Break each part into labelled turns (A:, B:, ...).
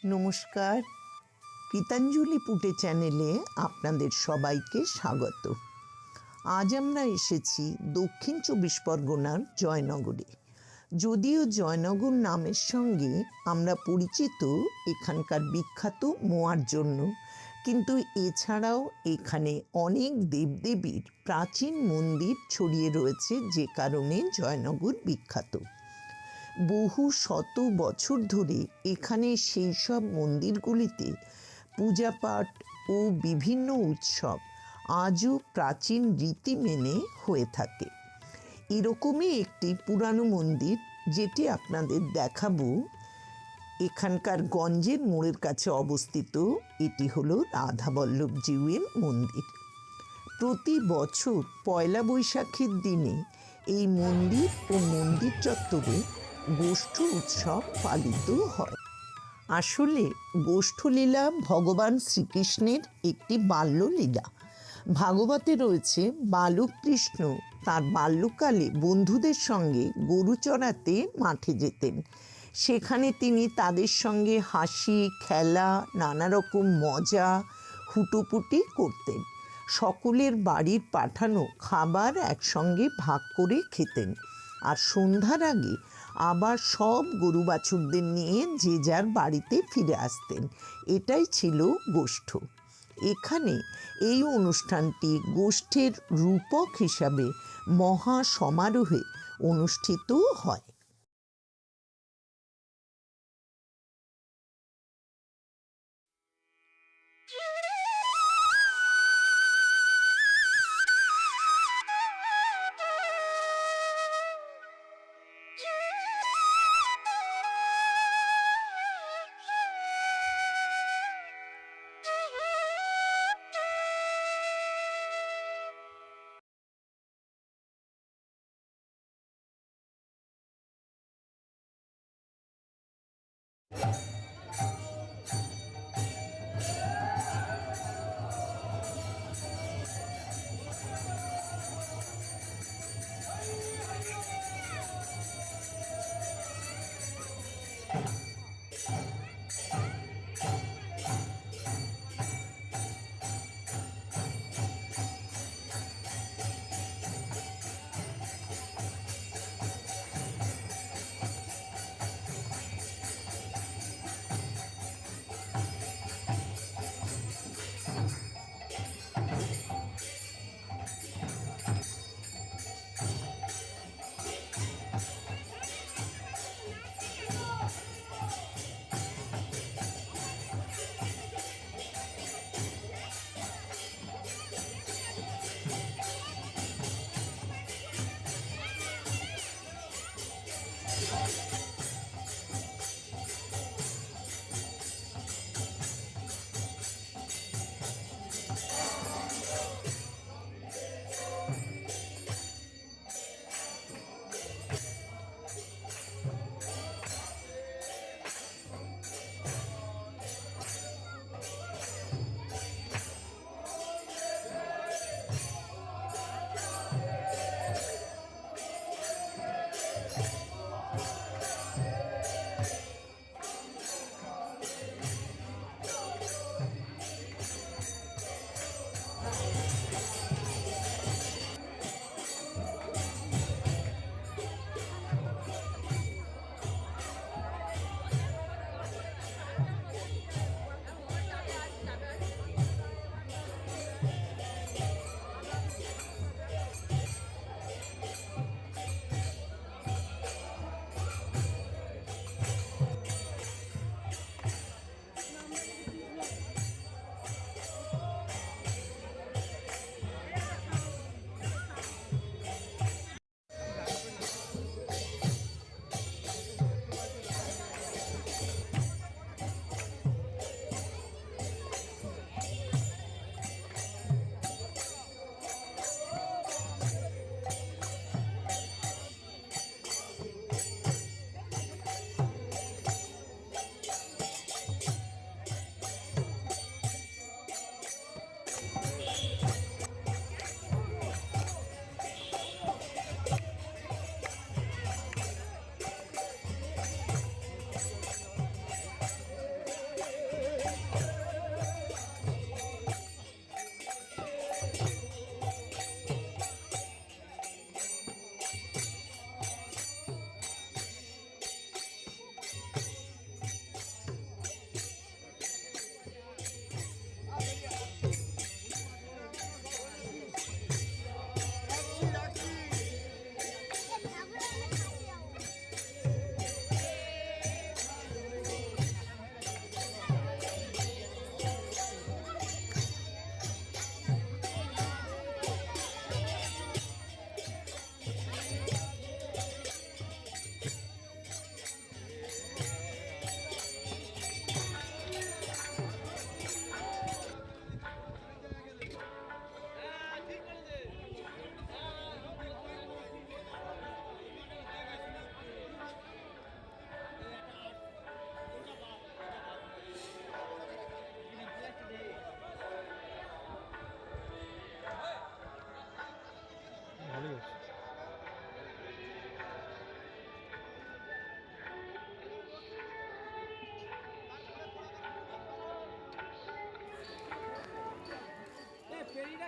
A: নমস্কার, গীতাঞ্জলি পুটে চ্যানেলে আপনাদের সবাইকে স্বাগত। আজ আমরা এসেছি দক্ষিণ ২৪ পরগনার জয়নগরে। যদিও জয়নগর নামের সঙ্গে আমরা পরিচিত এখানকার বিখ্যাত মোয়ার জন্য, কিন্তু এছাড়াও এখানে অনেক দেবদেবীর প্রাচীন মন্দির ছড়িয়ে রয়েছে, যে কারণে জয়নগর বিখ্যাত। বহু শত বছর ধরে এখানে সেই সব মন্দিরগুলিতে পূজাপাঠ ও বিভিন্ন উৎসব আজও প্রাচীন রীতি মেনে হয়ে থাকে। এরকমই একটি পুরানো মন্দির যেটি আপনাদের দেখাবো এখানকার গঞ্জের মোড়ের কাছে অবস্থিত। এটি হলো রাধাবল্লভ জিউয়ের মন্দির। প্রতি বছর পয়লা বৈশাখের দিনে এই মন্দির ও মন্দির চত্বরে গোষ্ঠ উৎসব পালিত হয়। আসলে গোষ্ঠলীলা ভগবান শ্রীকৃষ্ণের একটি বাল্যলীলা। ভাগবতে রয়েছে বালক কৃষ্ণ তার বাল্যকালে বন্ধুদের সঙ্গে গরু চড়াতে মাঠে যেতেন। সেখানে তিনি তাদের সঙ্গে হাসি খেলা নানা রকম মজা হুটোপুটি করতেন। সকলের বাড়ির পাঠানো খাবার একসঙ্গে ভাগ করে খেতেন, আর সন্ধ্যার আগে আবার সব গরু বাছুরদের নিয়ে যে যার বাড়িতে ফিরে আসতেন। এটাই ছিল গোষ্ঠ। এখানে এই অনুষ্ঠানটি গোষ্ঠের রূপক হিসাবে মহা সমারোহে অনুষ্ঠিত হয়।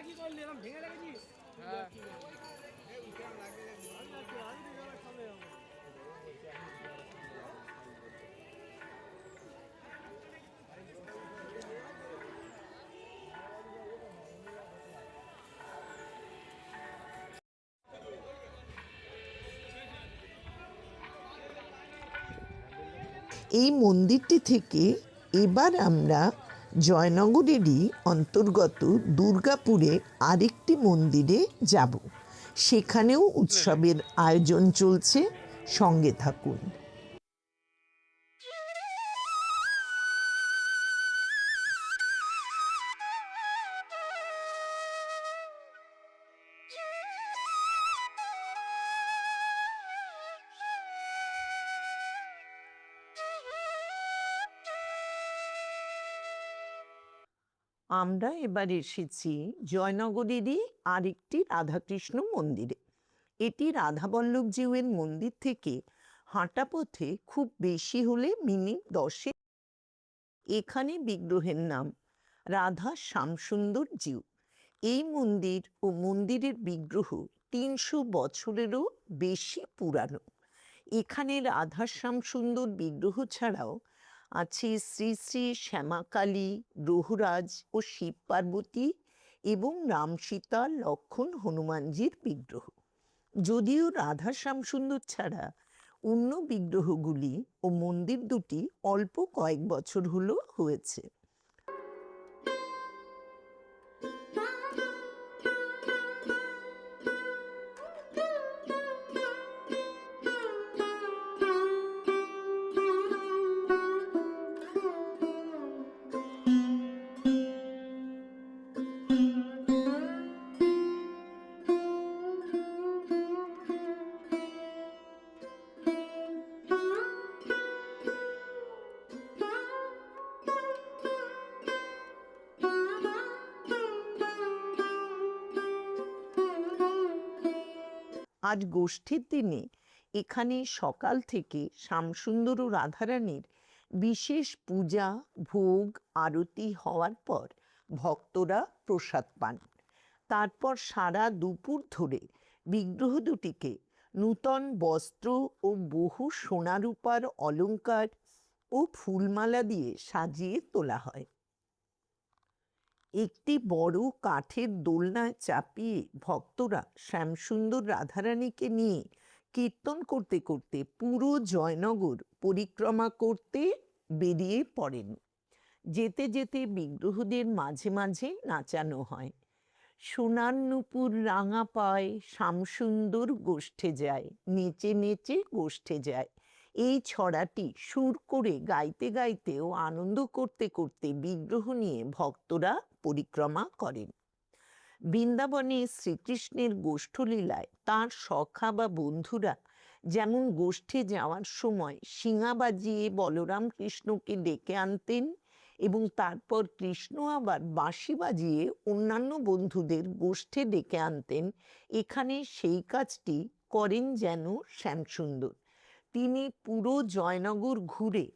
A: এই মন্দিরটি থেকে এবার আমরা জয়নগরেরই অন্তর্গত দুর্গাপুরে আরেকটি মন্দিরে যাব। সেখানেও উৎসবের আয়োজন চলছে, সঙ্গে থাকুন। আমরা এবার এসেছি জয়নগরেরই আরেকটি রাধাকৃষ্ণ মন্দিরে। এটি রাধাবল্লভজিউয়ের মন্দির থেকে হাঁটা পথে খুব বেশি হলে মিনিট 10। এখানে বিগ্রহের নাম রাধা শ্যামসুন্দর জিউ। এই মন্দির ও মন্দিরের বিগ্রহ 300 বছরেরও বেশি পুরানো। এখানে রাধা শ্যামসুন্দর বিগ্রহ ছাড়াও আছে শ্রী শ্রী শ্যামাকালী, গ্রহরাজ ও শিব পার্বতী এবং রাম সীতা লক্ষ্মণ হনুমানজির বিগ্রহ। যদিও রাধা শ্যামসুন্দর ছাড়া অন্য বিগ্রহগুলি ও মন্দির দুটি অল্প কয়েক বছর হলো হয়েছে। আজ গোষ্ঠীর দিনে এখানে সকাল থেকে শ্যামসুন্দর ও রাধারানীর বিশেষ পূজা, ভোগ, আরতি হওয়ার পর ভক্তরা প্রসাদ পান। তারপর সারা দুপুর ধরে বিগ্রহ দুটিকে নূতন বস্ত্র ও বহু সোনা রূপার অলঙ্কার ও ফুলমালা দিয়ে সাজিয়ে তোলা হয়। একটি বড় কাঠের দোলনায় চাপিয়ে ভক্তরা শ্যামসুন্দর রাধারানীকে নিয়ে কীর্তন করতে করতে পুরো জয়নগর পরিক্রমা করতে বেরিয়ে পড়েন। যেতে যেতে বিগ্রহদের মাঝে মাঝে নাচানো হয়। সোনার নূপুর রাঙা পায়, শ্যামসুন্দর গোষ্ঠে যায়, নেচে নেচে গোষ্ঠে যায়। এই ছড়াটি সুর করে গাইতে গাইতে ও আনন্দ করতে করতে বিগ্রহ নিয়ে ভক্তরা পরিক্রমা করেন। বৃন্দাবনে শ্রীকৃষ্ণের গোষ্ঠলীলায় তাঁর সখা বা বন্ধুরা যেমন গোষ্ঠে যাওয়ার সময় শিঙা বাজিয়ে বলরাম কৃষ্ণকে ডেকে আনতেন এবং তারপর কৃষ্ণ আবার বাঁশি বাজিয়ে অন্যান্য বন্ধুদের গোষ্ঠে ডেকে আনতেন, এখানে সেই কাজটি করেন যেন শ্যামসুন্দর। তিনি পুরো জয়নগর ঘুরে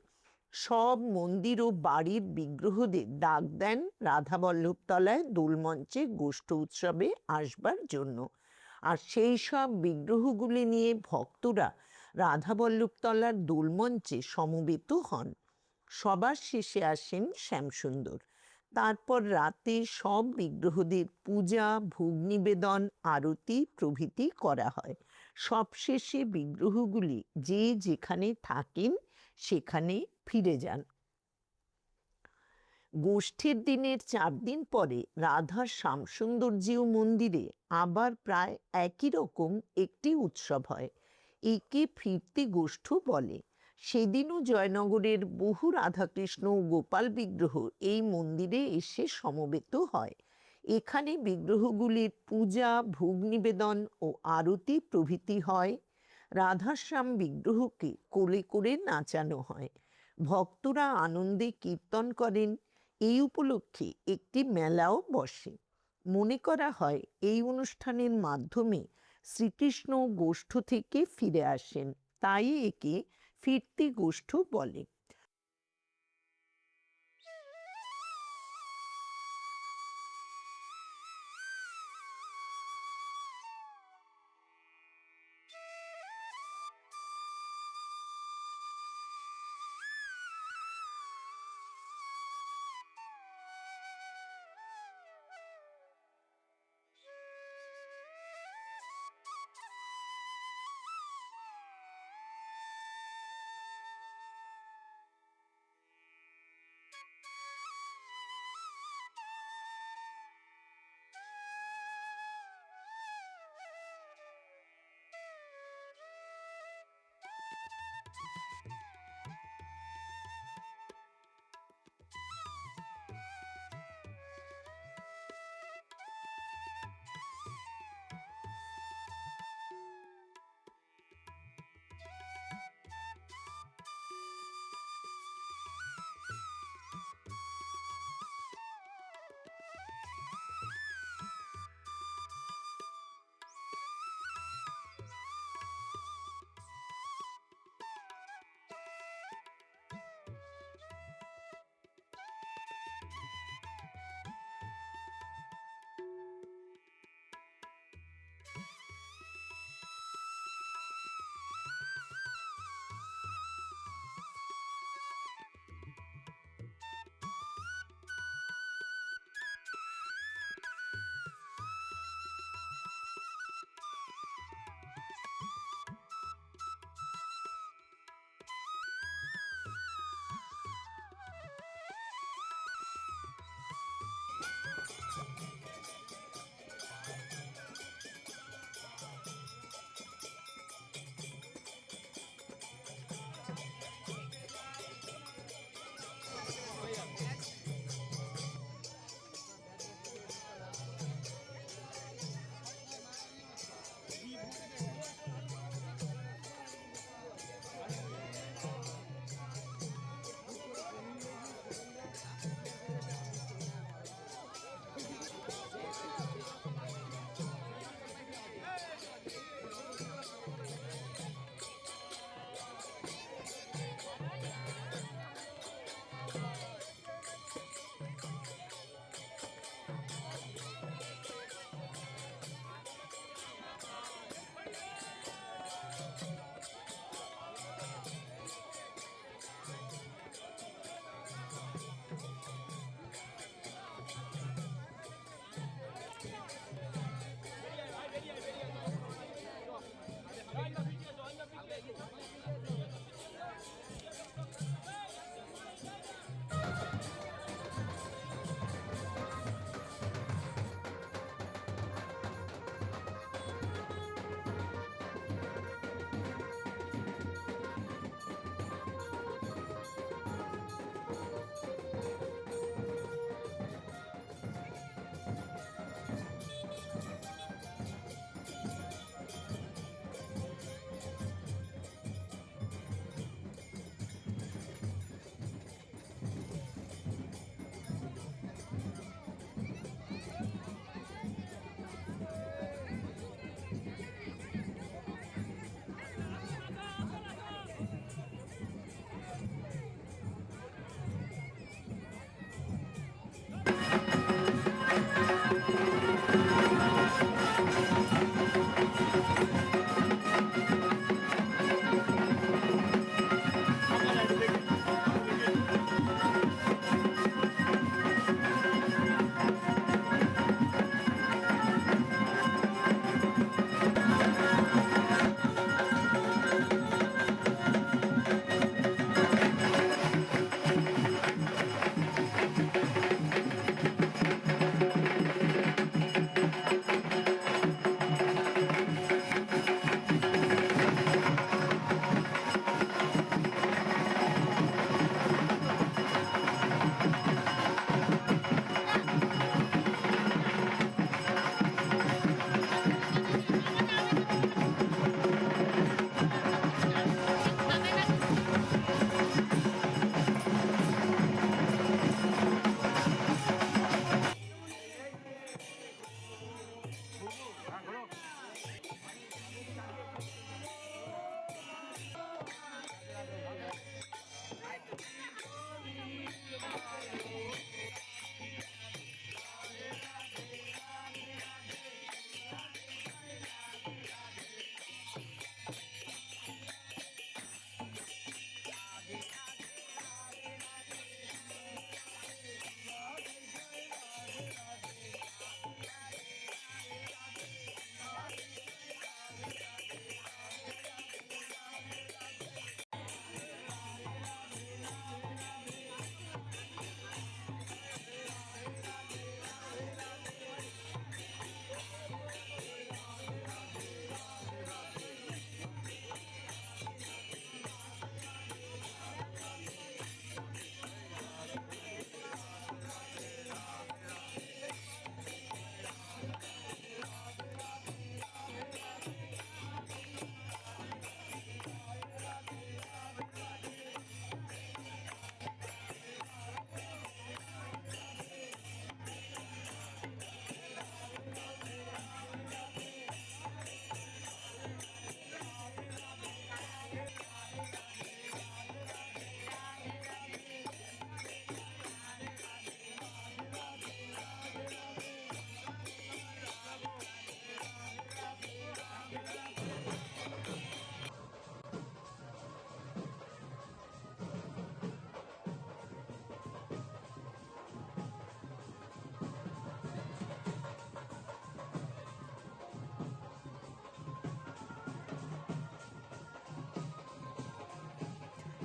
A: সব মন্দির ও বাড়ির বিগ্রহদের ডাক দেন রাধাবল্লভতলায় দোলমঞ্চে গোষ্ঠ উৎসবে আসবার জন্য। আর সেই সব বিগ্রহগুলি নিয়ে ভক্তরা রাধাবল্লভতলার দোলমঞ্চে সমবেত হন। সবার শেষে আসেন শ্যামসুন্দর। তারপর রাতে সব বিগ্রহদের পূজা, ভোগ নিবেদন, আরতি প্রভৃতি করা হয়। সবশেষে বিগ্রহগুলি যে যেখানে থাকেন সেখানে ফিরে যান। গোষ্ঠীর দিনের 4 দিন পরে রাধা শ্যামসুন্দরজিউ মন্দিরে আবার প্রায় একই রকম একটি উৎসব হয়। একে ফিরতি গোষ্ঠ বলে। সেদিনও জয়নগরের বহু রাধাকৃষ্ণ ও গোপাল বিগ্রহ এই মন্দিরে এসে সমবেত হয়। এখানে বিগ্রহগুলির পূজা, ভোগ নিবেদন ও আরতি প্রভৃতি হয়। রাধাশ্যাম বিগ্রহকে কোলে করে নাচানো হয়। ভক্তরা আনন্দে কীর্তন করেন। এই উপলক্ষে একটি মেলাও বসে। মনে করা হয় এই অনুষ্ঠানের মাধ্যমে শ্রীকৃষ্ণ গোষ্ঠ থেকে ফিরে আসেন, তাই একে ফিরতি গোষ্ঠ বলে।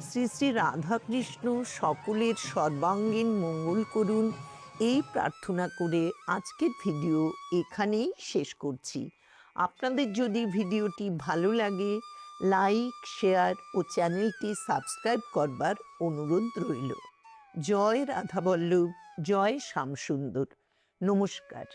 A: শ্রী শ্রী রাধাকৃষ্ণ সকলের সর্বাঙ্গীন মঙ্গল করুন, এই প্রার্থনা করে আজকের ভিডিও এখানেই শেষ করছি। আপনাদের যদি ভিডিওটি ভালো লাগে, লাইক, শেয়ার ও চ্যানেলটি সাবস্ক্রাইব করবার অনুরোধ রইল। জয় রাধাবল্লভ, জয় শ্যামসুন্দর। নমস্কার।